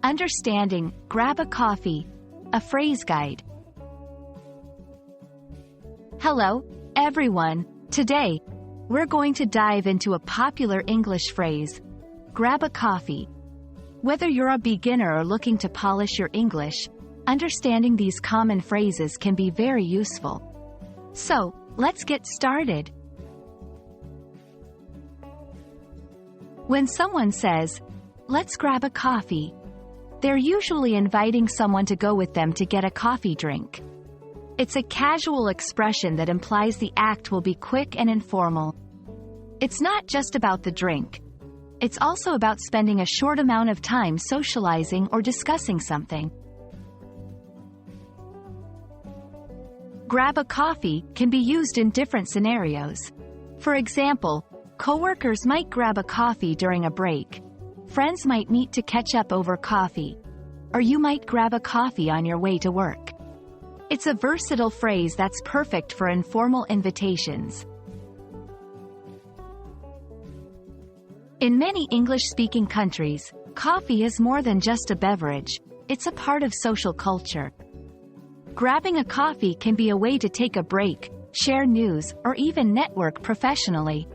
Understanding, grab a coffee. A phrase guide. Hello, everyone. Today, we're going to dive into a popular English phrase, grab a coffee. Whether you're a beginner or looking to polish your English, understanding these common phrases can be very useful. So, let's get started. When someone says, "Let's grab a coffee," they're usually inviting someone to go with them to get a coffee drink. It's a casual expression that implies the act will be quick and informal. It's not just about the drink. It's also about spending a short amount of time socializing or discussing something. Grab a coffee can be used in different scenarios. For example, coworkers might grab a coffee during a break. Friends might meet to catch up over coffee. Or you might grab a coffee on your way to work. It's a versatile phrase that's perfect for informal invitations. In many English-speaking countries, coffee is more than just a beverage. It's a part of social culture. Grabbing a coffee can be a way to take a break, share news, or even network professionally.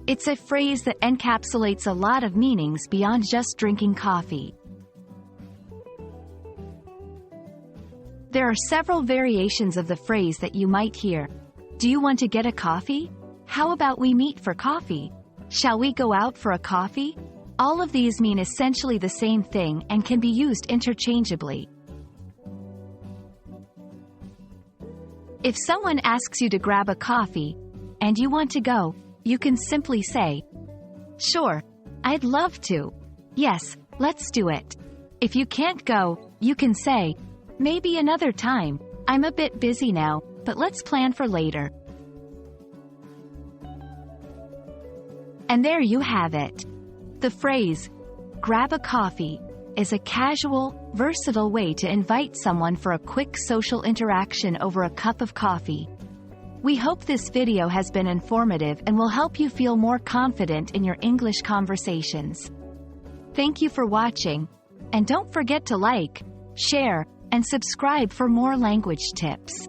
It's a phrase that encapsulates a lot of meanings beyond just drinking coffee. There are several variations of the phrase that you might hear. Do you want to get a coffee? How about we meet for coffee? Shall we go out for a coffee? All of these mean essentially the same thing and can be used interchangeably. If someone asks you to grab a coffee, and you want to go, you can simply say, "Sure, I'd love to. Yes, let's do it." If you can't go, you can say, "Maybe another time. I'm a bit busy now, but let's plan for later." And there you have it. The phrase, grab a coffee, is a casual, versatile way to invite someone for a quick social interaction over a cup of coffee. We hope this video has been informative and will help you feel more confident in your English conversations. Thank you for watching, and don't forget to like, share, and subscribe for more language tips.